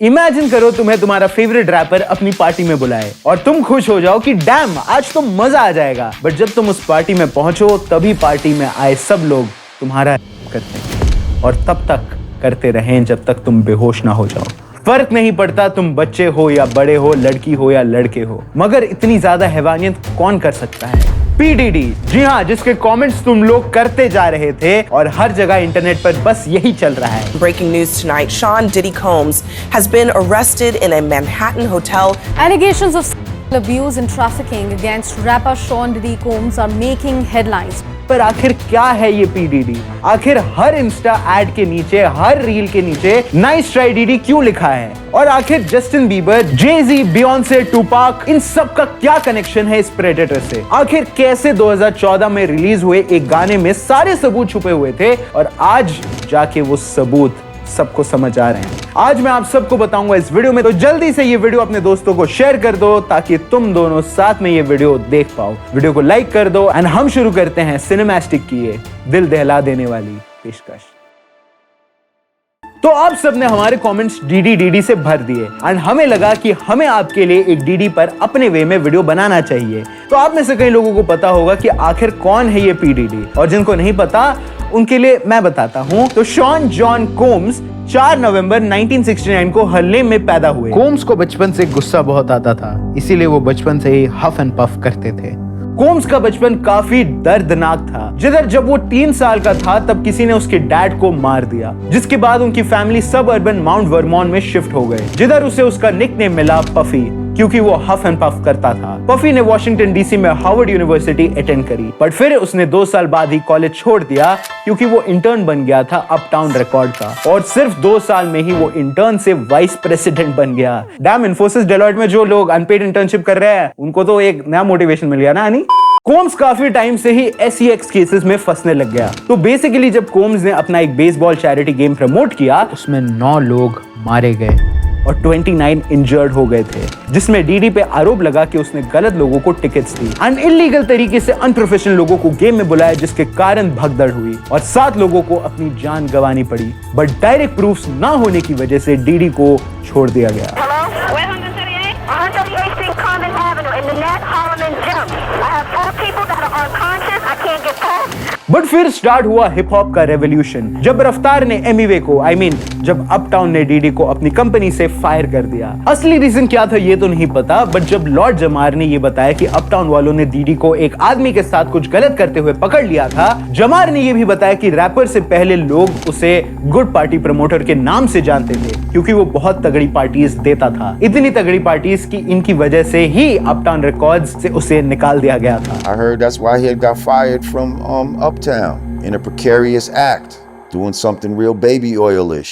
Imagine करो तुम्हें तुम्हारा फेवरेट रैपर अपनी पार्टी में बुलाए और तुम खुश हो जाओ कि डैम आज तो मजा आ जाएगा, बट जब तुम उस पार्टी में पहुंचो तभी पार्टी में आए सब लोग तुम्हारा करते हैं और तब तक करते रहें जब तक तुम बेहोश ना हो जाओ। फर्क नहीं पड़ता तुम बच्चे हो या बड़े हो, लड़की हो या लड़के हो, मगर इतनी ज्यादा हैवानियत कौन कर सकता है? PDD, जी हाँ, जिसके कमेंट्स तुम लोग करते जा रहे थे और हर जगह इंटरनेट पर बस यही चल रहा है। Breaking news tonight, Sean Diddy Combs has been arrested in a Manhattan hotel. Allegations of sexual abuse and trafficking against rapper Sean Diddy Combs are making headlines. पर आखिर क्या है ये PDD? आखिर हर इंस्टा एड के नीचे, हर रील के नीचे नाइस ट्राई डीडी क्यों लिखा है? और आखिर Justin Bieber, Jay-Z, Beyonce, Tupac, इन सब का क्या कनेक्शन है इस प्रेडेटर से? आखिर कैसे 2014 में रिलीज हुए एक गाने में सारे सबूत छुपे हुए थे और आज जाके वो सबूत सबको समझ आ रहे हैं? आज मैं आप सबको बताऊंगा इस वीडियो में, तो जल्दी से ये वीडियो अपने दोस्तों को शेयर कर दो ताकि तुम दोनों साथ में ये वीडियो देख पाओ। वीडियो को लाइक कर दो एंड हम शुरू करते हैं सिनेमैस्टिक की ये दिल दहला देने वाली पेशकश। तो आप सबने हमारे कमेंट्स डीडी से भर दिए एंड हमें लगा कि हमें आपके लिए एक डीडी पर अपने वे में वीडियो बनाना चाहिए। तो आप में से कई लोगों को पता होगा कि आखिर कौन है ये PDD, और जिनको नहीं पता उनके लिए मैं बताता हूं। तो शॉन जॉन कोम्स 4 नवंबर 1969 को हार्लेम में पैदा हुए। कोम्स को बचपन से गुस्सा बहुत आता था, इसीलिए वो बचपन से ही हफ एंड पफ करते थे। कोम्स का बचपन काफी दर्दनाक था, जिधर जब वो 3 साल का था तब किसी ने उसके डैड को मार दिया, जिसके बाद उनकी फैमिली सब अर्बन माउंट वर्मोन में शिफ्ट हो गए, जिधर उसे उसका निकनेम मिला पफी, क्योंकि वो हफ एंड पफ करता था। पफी ने वॉशिंगटन DC में हार्वर्ड यूनिवर्सिटी अटेंड करी, बट फिर उसने 2 साल बाद ही कॉलेज छोड़ दिया क्योंकि वो इंटर्न बन गया था अपटाउन रिकॉर्ड का, और सिर्फ 2 साल में ही वो इंटर्न से वाइस प्रेसिडेंट बन गया। डैम, इन्फोसिस डेलॉयट में जो लोग अनपेड इंटर्नशिप कर रहे हैं उनको तो एक नया मोटिवेशन मिल गया ना। यानी कोम्स काफी टाइम से ही SEX केसेस में फंसने लग गया। तो बेसिकली जब कोम्स ने अपना एक बेसबॉल चैरिटी गेम प्रमोट किया, उसमें 9 लोग मारे गए और 29 इंजर्ड हो गए थे, जिसमें डीडी पे आरोप लगा कि उसने गलत लोगों को टिकट्स दी एंड इलीगल तरीके से अनप्रोफेशनल लोगों को गेम में बुलाया, जिसके कारण भगदड़ हुई और 7 लोगों को अपनी जान गंवानी पड़ी। बट डायरेक्ट प्रूफ्स ना होने की वजह से डीडी को छोड़ दिया गया। बट फिर स्टार्ट हुआ हिप हॉप का रेवोल्यूशन, जब रफ्तार ने एमिवे को जब अपटाउन ने डीडी को अपनी कंपनी से फायर कर दिया। असली रीजन क्या था ये तो नहीं पता, बट जब लॉर्ड जमार ने ये बताया कि अपटाउन वालों ने डीडी को एक आदमी के साथ कुछ गलत करते हुए पकड़ लिया था, जमार ने ये भी बताया कि रैपर से पहले लोग उसे गुड पार्टी प्रमोटर के नाम से जानते थे, क्योंकि वो बहुत तगड़ी पार्टीज देता था। इतनी तगड़ी पार्टीज की इनकी वजह से ही अपटाउन रिकॉर्ड्स से उसे निकाल दिया गया था। I heard that's why he had got fired from Uptown in a precarious act, doing something real baby oil-ish.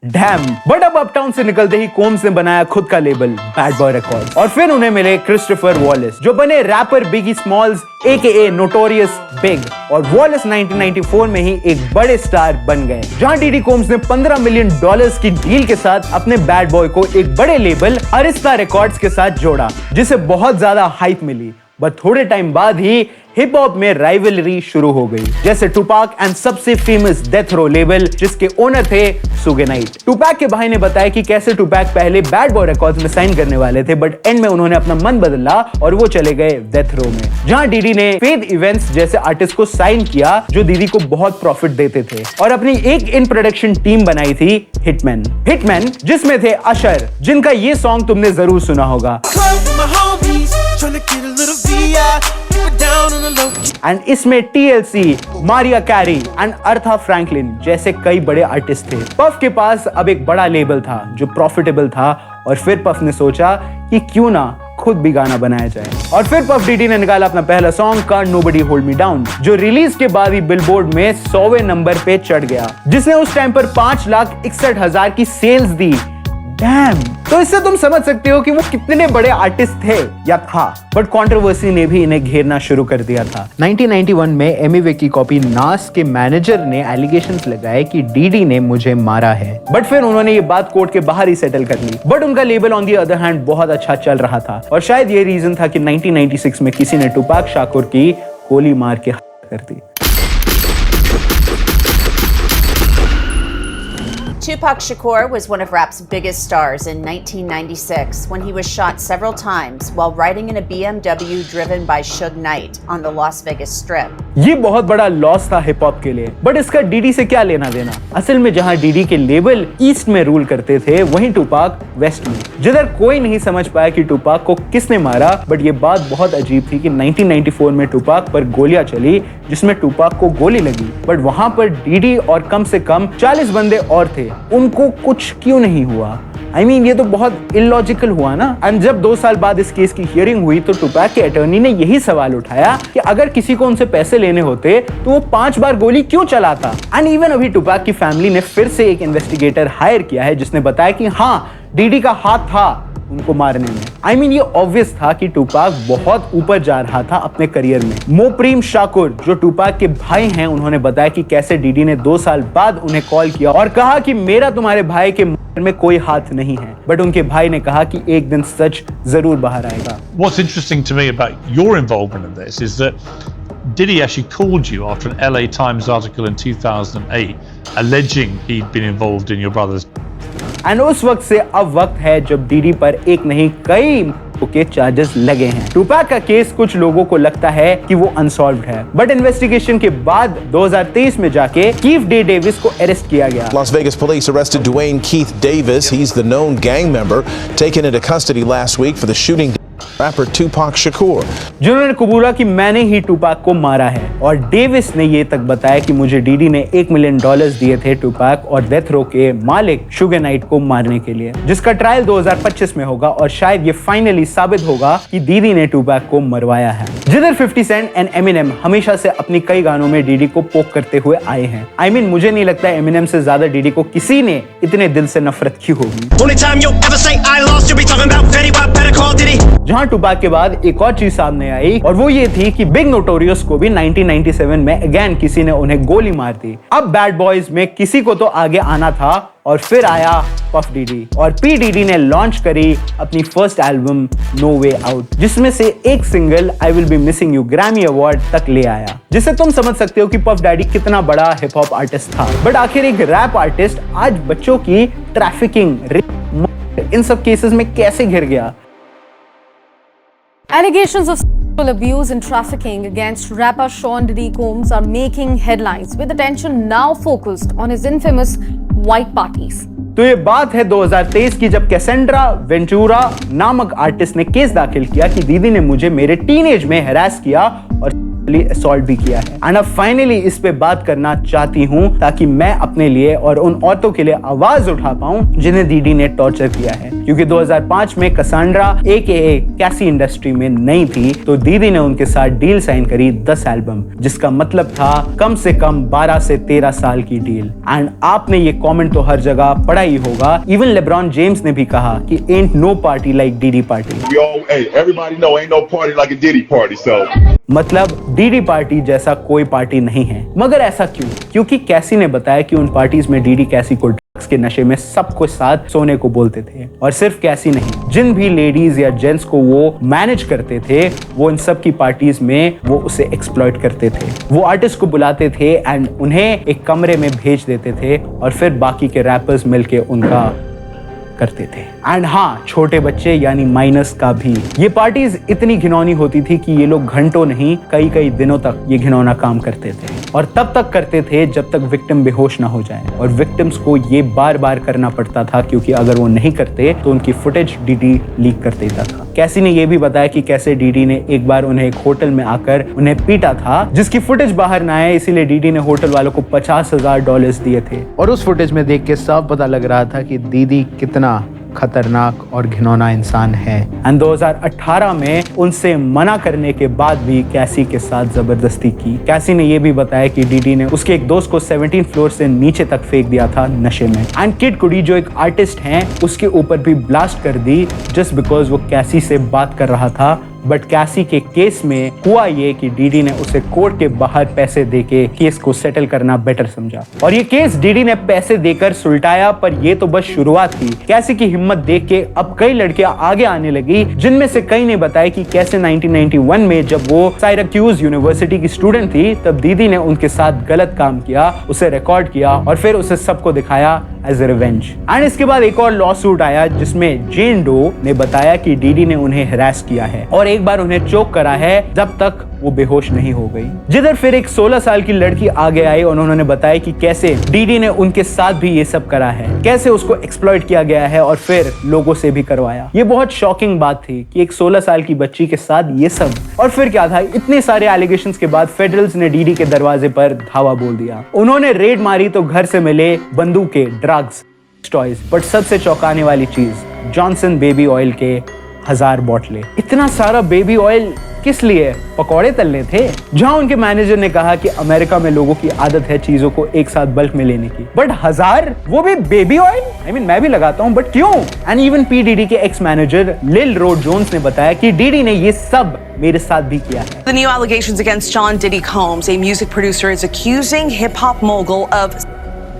Dam, but अब अपटाउन से निकलते ही कोम्स ने बनाया खुद का लेबल बैड बॉय रिकॉर्ड्स, और फिर उन्हें मिले क्रिस्टोफर वॉलेस, जो बने rapper Biggie Smalls AKA notorious big, और वॉलेस 1994 में ही एक बड़े स्टार बन गए, जहां डीडी कोम्स ने $15 मिलियन की डील के साथ अपने बैड बॉय को एक बड़े लेबल अरिस्ता रिकॉर्ड्स के साथ जोड़ा, जिसे बहुत ज्यादा हाइप मिली। बट थोड़े टाइम बाद ही हिप हॉप में राइवलरी शुरू हो गई, जैसे टूपाक एंड सबसे फेमस डेथ रो लेबल, जिसके ओनर थे सुगे नाइट। टूपाक के भाई ने बताया कि कैसे टूपाक पहले बैड बॉय रिकॉर्ड्स में साइन करने वाले थे, बट एंड में उन्होंने अपना मन बदला और वो चले गए डेथ रो में, जहां डीडी ने फेथ इवेंट्स जैसे आर्टिस्ट को साइन किया जो दीदी को बहुत प्रॉफिट देते थे, और अपनी एक इन प्रोडक्शन टीम बनाई थी हिटमैन, जिसमें थे अशर, जिनका ये सॉन्ग तुमने जरूर सुना होगा, एंड इसमें TLC, Mariah Carey and Aretha Franklin जैसे कई बड़े आर्टिस्ट थे। पफ के पास अब एक बड़ा लेबल था जो प्रॉफिटेबल था, और फिर पफ ने सोचा कि क्यों ना खुद भी गाना बनाया जाए, और फिर पफ डीडी ने निकाला अपना पहला song can't nobody hold me down, जो रिलीज के बाद ही बिलबोर्ड में 100वें नंबर पे चढ़ गया, जिसने उस टाइम पर 5,61,000 की सेल्स दी। डैम, तो इससे तुम समझ सकते हो कि वो कितने बड़े आर्टिस्ट थे या था। बट कंट्रोवर्सी ने भी इन्हें घेरना शुरू कर दिया था। 1991 में एमिवे की कॉपी नास के मैनेजर ने एलिगेशंस लगाए कि डीडी ने मुझे मारा है, बट फिर उन्होंने ये बात कोर्ट के बाहर ही सेटल कर ली। बट उनका label on the other hand बहुत अच्छा चल रहा था, और शायद ये रीजन था कि 1996 में किसी ने टूपाक शाकुर की गोली मार के कर दी। Tupac Shakur was one of rap's biggest stars in 1996 when he was shot several times while riding in a BMW driven by Suge Knight on the Las Vegas Strip. ये बहुत बड़ा loss था hip hop के लिए, but इसका DD से क्या लेना देना। असल में जहां डीडी के लेबल ईस्ट में रूल करते थे, वहीं टूपाक वेस्ट में, जिधर कोई नहीं समझ पाया कि टूपाक को किसने मारा। बट ये बात बहुत अजीब थी कि 1994 में टूपाक पर गोलियां चली जिसमें टूपाक को गोली लगी, बट वहां पर डीडी और कम से कम 40 बंदे और थे, उनको कुछ क्यों नहीं हुआ। I mean, ये तो बहुत इलॉजिकल हुआ ना। एंड जब 2 साल बाद इस केस की हियरिंग हुई तो टूपैक के अटॉर्नी ने यही सवाल उठाया कि अगर किसी को उनसे पैसे लेने होते तो वो 5 बार गोली क्यों चलाता। एंड इवन अभी टूपैक की फैमिली ने फिर से एक इन्वेस्टिगेटर हायर किया है जिसने बताया कि हाँ, डीडी का हाथ था उनको मारने में। I mean, ये ऑब्वियस था कि टूपाक बहुत ऊपर जा रहा था अपने करियर में। मोप्रीम शाकुर जो टूपाक के भाई हैं, उन्होंने बताया कि कैसे डीडी ने 2 साल बाद उन्हें कॉल किया और कहा कि मेरा तुम्हारे भाई के में कोई हाथ नहीं है, बट उनके भाई ने कहा कि एक दिन सच जरूर बाहर आएगा। What's interesting to me about your involvement in this is that Diddy actually called you after an LA Times article in 2008 alleging he'd been involved in your brother's. And उस वक्त से अब वक्त है जब डीडी पर एक नहीं कई के चार्जेस लगे हैं। टूपैक का केस कुछ लोगों को लगता है कि वो अनसॉल्व्ड है, बट इन्वेस्टिगेशन के बाद 2023 में जाके कीफ डे डेविस को अरेस्ट किया गया। Las Vegas police arrested Dwayne Keith Davis. He's the known gang member taken into custody last week for the shooting rapper Tupac Shakur. जिन्होंने कबूला कि मैंने ही टूपाक को मारा है, और डेविस ने ये तक बताया कि मुझे डीडी ने $1 मिलियन दिए थे टूपाक और डेथ रो के मालिक शुगर नाइट को मारने के लिए, जिसका ट्रायल 2025 में होगा और शायद ये फाइनली साबित होगा कि दीदी ने टूपाक को मरवाया है। जिधर 50 सेंट एंड एमिनेम हमेशा से अपनी कई गानों में डीडी को पोक करते हुए आए हैं। I mean, मुझे नहीं लगता एमिनेम से ज्यादा डीडी को किसी ने इतने दिल से नफरत की होगी। जहां टूपाक के बाद एक और चीज सामने आई और वो ये थी कि बिग नोटोरियस को भी 1997 में अगेन किसी ने उन्हें गोली मार दी। अब बैड बॉयज में किसी को तो आगे आना था और फिर आया पफ डीडी, और पी डीडी ने लॉन्च करी अपनी first album no way out, जिसमें से एक single I will be missing you Grammy award तक ले आया, जिससे तुम समझ सकते हो कि पफ डैडी कितना बड़ा हिप हॉप आर्टिस्ट था। बट आखिर एक रैप आर्टिस्ट आज बच्चों की ट्रैफिकिंग, इन सब केसेस में कैसे घिर गया। Allegations of sexual abuse and trafficking against rapper Sean Diddy Combs are making headlines, with attention now focused on his infamous white parties. तो ये बात है 2023 की, जब कैसेंड्रा वेंचुरा नामक आर्टिस्ट ने केस दाखिल किया कि दीदी ने मुझे मेरे टीनेज में हैरास किया और असॉल्ट भी किया है। एंड अब फाइनली इस पे बात करना चाहती हूँ ताकि मैं अपने लिए और उन औरतों के लिए आवाज उठा पाऊं जिन्हें दीदी ने टॉर्चर किया है, क्योंकि 2005 में कैसेंड्रा AKA कैसी इंडस्ट्री में नहीं थी, तो दीदी ने उनके साथ डील साइन करी 10 एल्बम, जिसका मतलब था कम से कम 12 से 13 साल की डील। एंड आपने ये कमेंट तो हर जगह पढ़ा ही होगा, इवन लेब्रॉन जेम्स ने भी कहा कि ain't no party like Diddy party। Hey, everybody know ain't no party like a Diddy party, so मतलब डीडी पार्टी जैसा कोई पार्टी नहीं है। मगर ऐसा क्यों? क्योंकि कैसी ने बताया कि उन पार्टीज में डीडी कैसी को ड्रग्स के नशे में सबको साथ सोने को बोलते थे, और सिर्फ कैसी नहीं, जिन भी लेडीज या जेंट्स को वो मैनेज करते थे वो इन सब की पार्टीज में वो उसे एक्सप्लॉइट करते थे। वो आर्टिस्ट को बुलाते थे एंड उन्हें एक कमरे में भेज देते थे और फिर बाकी के रैपर्स मिलके उनका करते थे। एंड हाँ, छोटे बच्चे यानी माइनस का भी। ये पार्टीज इतनी घिनौनी होती थी कि ये लोग घंटों नहीं कई कई दिनों तक ये घिनौना काम करते थे, और तब तक करते थे जब तक विक्टिम बेहोश ना हो जाए, और विक्टिम्स को ये बार बार करना पड़ता था क्योंकि अगर वो नहीं करते तो उनकी फुटेज डीडी लीक कर देता था। कैसी ने ये भी बताया कि कैसे डीडी ने एक बार उन्हें एक होटल में आकर उन्हें पीटा था, जिसकी फुटेज बाहर ना आए इसीलिए डीडी ने होटल वालों को $50,000 दिए थे, और उस फुटेज में देख के साफ पता लग रहा था कि दीदी कितना खतरनाक और घिनौना इंसान है। एंड 2018 में उनसे मना करने के बाद भी कैसी के साथ जबरदस्ती की। कैसी ने यह भी बताया कि डीडी ने उसके एक दोस्त को 17 फ्लोर से नीचे तक फेंक दिया था नशे में। एंड किड कुडी जो एक आर्टिस्ट हैं उसके ऊपर भी ब्लास्ट कर दी जस्ट बिकॉज वो कैसी से बात कर रहा था बट कैसी के केस में हुआ ये कि डीडी ने उसे कोर्ट के बाहर पैसे देके केस को सेटल करना बेटर समझा और ये केस डीडी ने पैसे देकर सुलटाया। पर ये तो बस शुरुआत थी। कैसी की हिम्मत देख के अब कई लड़कियां आगे आने लगी, जिनमें से कई ने बताया कि कैसे 1991 में जब वो साइराक्यूज यूनिवर्सिटी की स्टूडेंट थी तब दीदी ने उनके साथ गलत काम किया, उसे रिकॉर्ड किया और फिर उसे सबको दिखाया एज ए रिवेंज। एंड इसके बाद एक और लॉ सूट आया जिसमें जेन डो ने बताया कि डीडी ने उन्हें हरास किया है और एक बार उन्हें चोक करा है जब तक वो बेहोश नहीं हो गई। जिधर फिर एक 16 साल की लड़की आगे आई और उन्होंने बताया कि कैसे डीडी ने उनके साथ भी ये सब करा है, कैसे उसको एक्सप्लॉइट किया गया है और फिर लोगों से भी करवाया। ये बहुत शॉकिंग बात थी कि एक 16 साल की बच्ची के साथ ये सब। और फिर क्या था, इतने सारे एलिगेशंस के बाद फेडरल्स ने डीडी के दरवाजे पर धावा बोल दिया। उन्होंने रेड मारी तो घर से मिले बंदूकें, ड्रग्स, टॉयज, बट सबसे चौंकाने वाली चीज जॉनसन बेबी ऑयल के 1000 बोतलें। इतना सारा बेबी ऑयल किस लिए? पकौड़े तलने थे? जहां उनके मैनेजर ने कहा कि अमेरिका में लोगों की आदत है चीजों को एक साथ बल्क में लेने की, बट 1000, वो भी बेबी ऑयल? I mean, मैं भी लगाता हूं, बट क्यों? एंड इवन पी डीडी के एक्स मैनेजर लिल रो जोन्स ने बताया कि डीडी ने ये सब मेरे साथ भी किया है। The new allegations against Sean Diddy Combs, a music producer, is accusing hip-hop mogul of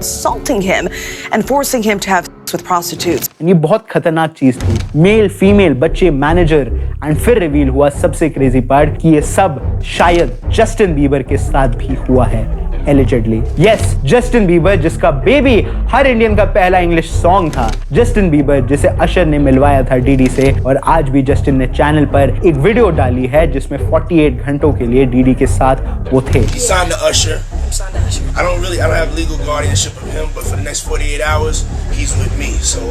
assaulting him and forcing him to have sex with prostitutes. ये बहुत खतरनाक चीज थी। मेल, फीमेल, बच्चे, मैनेजर, एंड फिर रिवील हुआ सबसे क्रेजी पार्ट कि ये सब शायद जस्टिन बीबर के साथ भी हुआ है। Allegedly. Yes, जस्टिन बीबर जिसका बेबी हर इंडियन का पहला इंग्लिश सॉन्ग था। जस्टिन बीबर जिसे अशर ने मिलवाया था डीडी से और आज भी जस्टिन ने चैनल पर एक वीडियो डाली है जिसमें 48 घंटों के लिए डीडी के साथ वो थे। He signed to Usher. I don't have legal guardianship of him, but for the next 48 hours, he's with me. So,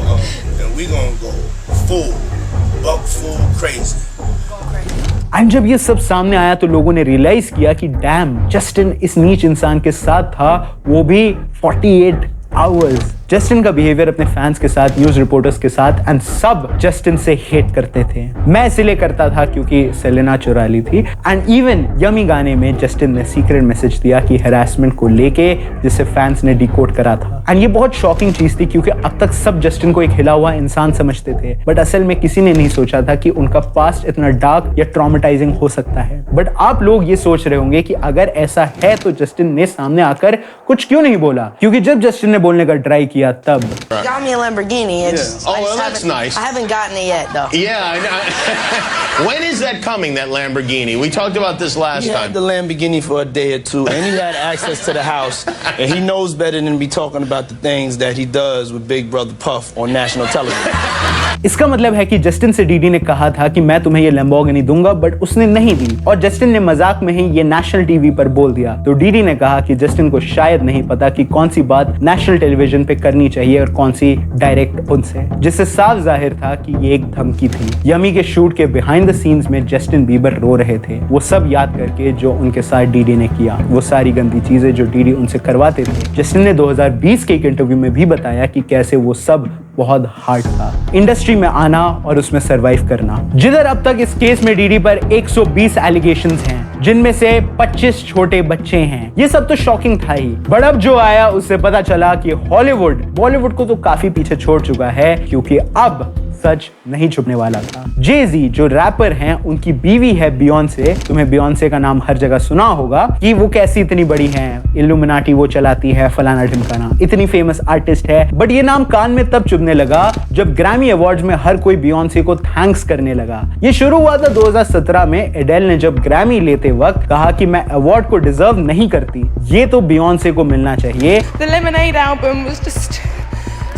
and we gonna go full crazy. And जब ये सब सामने आया तो लोगों ने रियलाइज किया कि डैम, जस्टिन इस नीच इंसान के साथ था, वो भी 48 आवर्स। जस्टिन का बिहेवियर अपने फैंस के साथ, न्यूज रिपोर्टर्स के साथ, एंड सब जस्टिन से हेट करते थे। मैं इसलिए करता था क्योंकि सेलेना चुरा ली थी। एंड इवन यमी गाने में जस्टिन ने सीक्रेट मैसेज दिया कि हैरासमेंट को लेके, जिसे फैंस ने डिकोड करा था। एंड ये बहुत शॉकिंग चीज थी क्योंकि अब तक सब जस्टिन को एक हिला हुआ इंसान समझते थे, बट असल में किसी ने नहीं सोचा था कि उनका पास्ट इतना डार्क या ट्रॉमेटाइजिंग हो सकता है। बट आप लोग ये सोच रहे होंगे कि अगर ऐसा है तो जस्टिन ने सामने आकर कुछ क्यों नहीं बोला, क्योंकि जब जस्टिन ने बोलने का ट्राई किया तब got me a Lamborghini. Yeah. Oh, well, that's nice. I haven't gotten it yet, though. Yeah, I know. When is that coming, that Lamborghini? We talked about this last time. He had the Lamborghini for a day or two, and he had access to the house, and he knows better than to be talking about the things that he does with Big Brother Puff on national television. इसका मतलब है कि Justin से DD ने कहा था कि मैं तुम्हें ये लैम्बोर्गिनी दूंगा, बट उसने नहीं दी और जस्टिन ने मजाक में ही ये नेशनल टीवी पर बोल दिया। तो डीडी ने कहा कि जस्टिन को शायद नहीं पता कि कौन सी बात नेशनल टेलीविजन पे करनी चाहिए और कौन सी डायरेक्ट उनसे, जिससे साफ जाहिर था कि ये एक धमकी थी। यमी के शूट के बिहाइंड द सीन्स में जस्टिन बीबर रो रहे थे, वो सब याद करके जो उनके साथ डीडी ने किया, वो सारी गंदी चीजें जो डीडी उनसे करवाते थे। जस्टिन ने 2020 के एक इंटरव्यू में भी बताया कि कैसे वो सब बहुत हार्ड था, इंडस्ट्री में आना और उसमें सरवाइव करना। जिधर अब तक इस केस में डीडी पर 120 एलिगेशंस हैं, जिनमें से 25 छोटे बच्चे हैं। ये सब तो शॉकिंग था ही, बट अब जो आया उससे पता चला कि हॉलीवुड बॉलीवुड को तो काफी पीछे छोड़ चुका है, क्योंकि अब सच नहीं छुपने वाला था। जे-ज़ी जो रैपर हैं, उनकी बीवी है बियॉन्से। तुम्हें बियॉन्से का नाम हर जगह सुना होगा कि वो कैसी इतनी बड़ी हैं, इल्यूमिनाटी वो चलाती है, फलाना ढिमकाना, इतनी फेमस आर्टिस्ट है। बट ये नाम कान में तब चुभने लगा जब ग्रैमी अवार्ड्स में हर कोई बियॉन्से को थैंक्स करने लगा। ये शुरू हुआ था 2017 में। एडेल ने जब ग्रैमी लेते वक्त कहा कि मैं अवार्ड को डिजर्व नहीं करती, ये तो बियॉन्से को मिलना चाहिए। The Lemonade album was just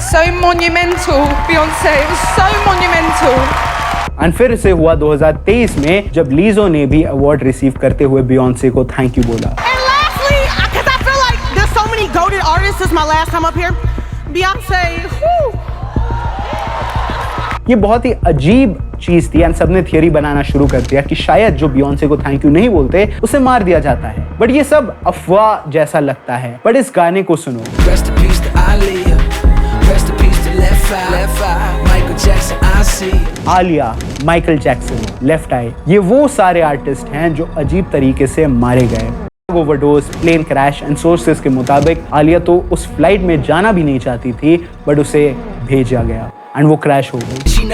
so monumental, Beyonce. It was so monumental. And फिर से हुआ 2023 में जब लीजो ने भी अवार्ड रिसीव करते हुए बियॉन्से को थैंक यू बोला। And lastly, because I feel like there's so many goated artists, this is my last time up here. Beyonce, whoo. ये बहुत ही अजीब चीज थी एंड सबने थियरी बनाना शुरू कर दिया कि शायद जो बियॉन्से को थैंक यू नहीं बोलते उसे मार दिया जाता है, बट ये सब अफवाह जैसा लगता है। बट इस गाने को सुनो। आलिया, माइकल जैक्सन, लेफ्ट आई, ये वो सारे आर्टिस्ट हैं जो अजीब तरीके से मारे गए। Overdose, plane crash and sources के मुताबिक आलिया तो उस फ्लाइट में जाना भी नहीं चाहती थी, बट उसे भेजा गया एंड वो क्रैश हो गई।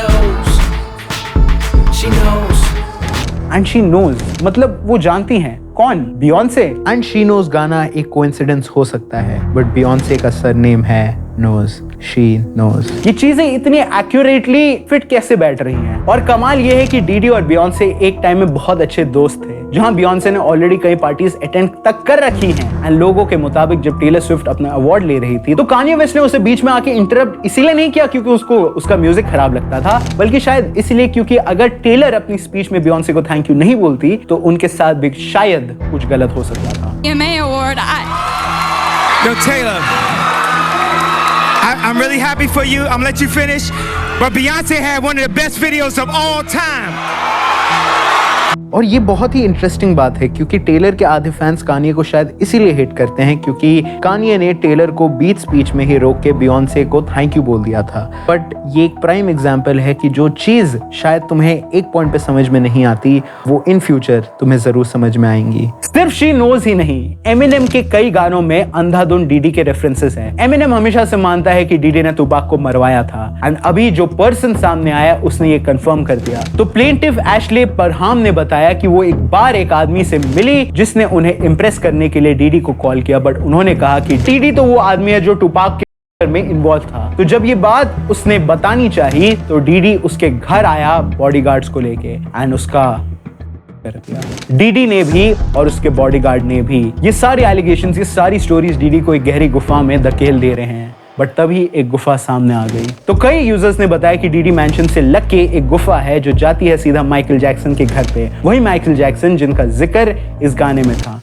एंड शी नोज, मतलब वो जानती हैं कौन, बियॉन्से। एंड शी नोज गाना एक कोइंसिडेंस हो सकता है, बट बियॉन्से का सरनेम है नोज, शी नोज। ये चीजें इतनी एक्यूरेटली फिट कैसे बैठ रही हैं? और कमाल ये है कि डीडी और बियॉन्से एक टाइम में बहुत अच्छे दोस्त थे, जहां बियॉन्से ने ऑलरेडी कई पार्टीज अटेंड तक कर रखी हैं। एंड लोगों के मुताबिक जब टेलर स्विफ्ट अपना अवार्ड ले रही थी तो कान्ये वेस्ट ने उसे बीच में आके इंटरप्ट इसीलिए नहीं किया क्योंकि उसको उसका म्यूजिक खराब लगता था, बल्कि शायद इसलिए क्योंकि अगर टेलर अपनी स्पीच में बियॉन्से को थैंक यू नहीं बोलती तो उनके साथ भी शायद कुछ गलत हो सकता था। Yo, Taylor, I'm really happy for you. I'm gonna let you finish. But Beyonce had one of the best videos of all time. और ये बहुत ही इंटरेस्टिंग बात है क्योंकि टेलर के आधे फैंस कान्ये को शायद इसीलिए हिट करते हैं क्योंकि कान्ये ने टेलर को बीच स्पीच में ही रोक के बियॉन्से को थैंक यू बोल दिया था। बट ये एक प्राइम एग्जांपल है कि जो चीज शायद तुम्हें एक पॉइंट पे समझ में नहीं आती वो इन फ्यूचर तुम्हें जरूर समझ में आएंगी। सिर्फ शी नोज ही नहीं, एमिनेम के कई गानों में अंधाधुन डीडी के रेफरेंसेस हैं। एमिनेम हमेशा से मानता है कि डीडी ने तुपाक को मरवाया था एंड अभी जो पर्सन सामने आया उसने ये कंफर्म कर दिया। तो प्लेंटिफ एशले परहाम ने बताया कि वो एक बार एक आदमी से मिली जिसने उन्हें इंप्रेस करने के लिए डीडी को कॉल किया, बट उन्होंने कहा कि डीडी तो वो आदमी है जो टुपाक के में इन्वॉल्व था। तो जब ये बात उसने बतानी चाहिए तो डीडी उसके घर आया बॉडीगार्ड्स को लेके एंड उसका डीडी ने भी और उसके बॉडीगार्ड ने भी। ये सारी एलिगेशंस, ये सारी स्टोरीज डीडी को एक गहरी गुफा में धकेल दे रहे हैं, बट तभी एक गुफा सामने आ गई। तो कई यूजर्स ने बताया कि डीडी मैंशन से लग के एक गुफा है जो जाती है सीधा माइकल जैक्सन के घर पे, वही माइकल जैक्सन जिनका जिक्र इस गाने में था।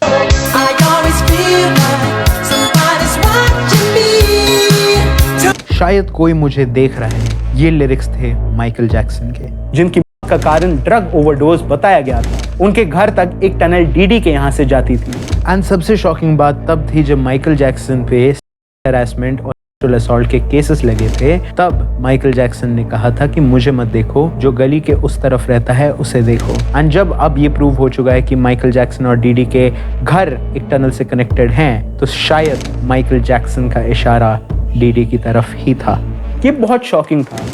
शायद कोई मुझे देख रहा है, ये लिरिक्स थे माइकल जैक्सन के, जिनकी का कारण ड्रग ओवरडोज बताया गया था। उनके घर तक एक टनल डीडी के यहाँ से जाती थी। एंड सबसे शॉकिंग बात तब थी जब माइकल जैक्सन पे हैरेसमेंट और असॉल्ट के केसेस लगे थे। तब माइकल जैक्सन ने कहा था कि मुझे मत देखो, जो गली के उस तरफ रहता है उसे देखो। एंड जब अब ये प्रूव हो चुका है कि माइकल जैक्सन और डीडी के घर एक टनल से कनेक्टेड हैं, तो शायद माइकल जैक्सन का इशारा डीडी की तरफ ही था। ये बहुत शॉकिंग था।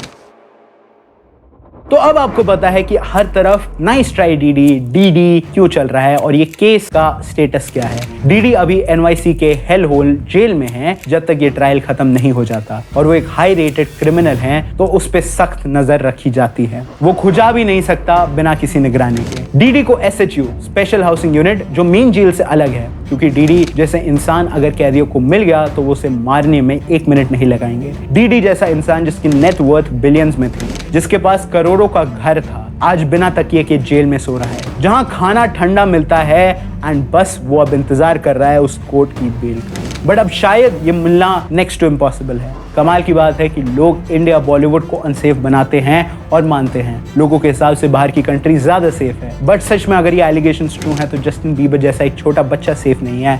तो अब आपको पता है कि हर तरफ नाइस ट्राई डीडी क्यों चल रहा है और ये केस का स्टेटस क्या है। डीडी अभी NYC के हेल होल जेल में है जब तक ये ट्रायल खत्म नहीं हो जाता, और वो एक हाई रेटेड क्रिमिनल है तो उस पे सख्त नजर रखी जाती है। वो खुजा भी नहीं सकता बिना किसी निगरानी के। डीडी को SHU स्पेशल हाउसिंग यूनिट जो मेन जेल से अलग है, क्योंकि डीडी जैसे इंसान अगर कैदियों को मिल गया तो वो उसे मारने में 1 मिनट नहीं लगाएंगे। डीडी जैसा इंसान जिसकी नेट वर्थ बिलियंस में थी, जिसके पास करोड़ों का घर था, आज बिना तकिए के जेल में सो रहा है, जहां खाना ठंडा मिलता है एंड बस वो अब इंतजार कर रहा है उस कोर्ट की बेल का। बट अब शायद ये मिलना नेक्स्ट टू इम्पॉसिबल है। कमाल की बात है कि लोग इंडिया बॉलीवुड को अनसेफ बनाते हैं और मानते हैं। लोगों के हिसाब से बाहर की कंट्री ज्यादा सेफ है, बट सच में अगर ये एलिगेशंस ट्रू हैं तो जस्टिन बीबर जैसा एक छोटा बच्चा सेफ नहीं है,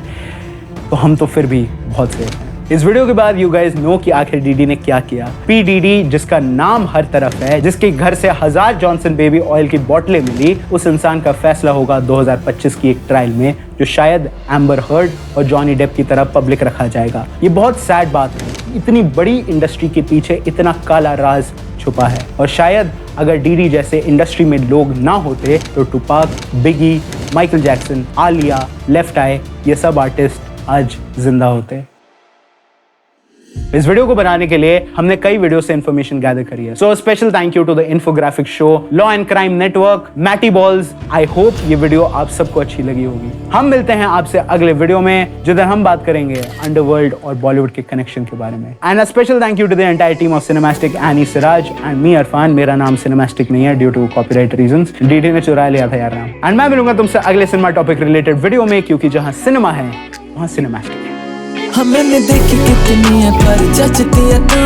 तो हम तो फिर भी बहुत सेफ हैं। इस वीडियो के बाद यू गाइस नो कि आखिर डीडी ने क्या किया। पी डीडी जिसका नाम हर तरफ है, जिसके घर से 1000 जॉनसन बेबी ऑयल की बोतलें मिली, उस इंसान का फैसला होगा 2025 की एक ट्रायल में, जो शायद एम्बर हर्ड और जॉनी डेप की तरह पब्लिक रखा जाएगा। ये बहुत सैड बात है, इतनी बड़ी इंडस्ट्री के पीछे इतना काला राज छुपा है, और शायद अगर डीडी जैसे इंडस्ट्री में लोग ना होते तो टुपाक, बिगी, माइकल जैक्सन, आलिया, लेफ्ट आई, ये सब आर्टिस्ट आज जिंदा होते। इस वीडियो को बनाने के लिए हमने कई वीडियो से इंफॉर्मेशन गैदर करी है। So special thank you to the infographic show, law and crime network, Matty Balls. I hope ये वीडियो आप सबको अच्छी लगी होगी। हम मिलते हैं आपसे अगले वीडियो में, जिधर हम बात करेंगे अंडरवर्ल्ड और बॉलीवुड के कनेक्शन के बारे में। And special thank you to the entire team of Cinemastic, Annie Siraj and me Irfan. मेरा नाम सिनेमैस्टिक नहीं है due to copyright reasons, DD ने चुरा लिया था यार नाम। एंड मैं मिलूंगा तुमसे अगले सिनेमा टॉपिक रिलेटेड वीडियो में, क्योंकि जहां सिनेमा है वहां सिनेमैस्टिक है। हमने देखी कितनी है पर जचती है तू,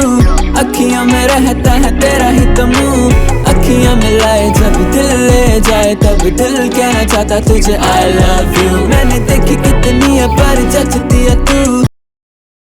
अखियों में रहता है तेरा ही तो मुँह, अखियां मिलाए जब दिल ले जाए तब दिल कहना चाहता तुझे I love you। मैंने देखी कितनी है पर जचती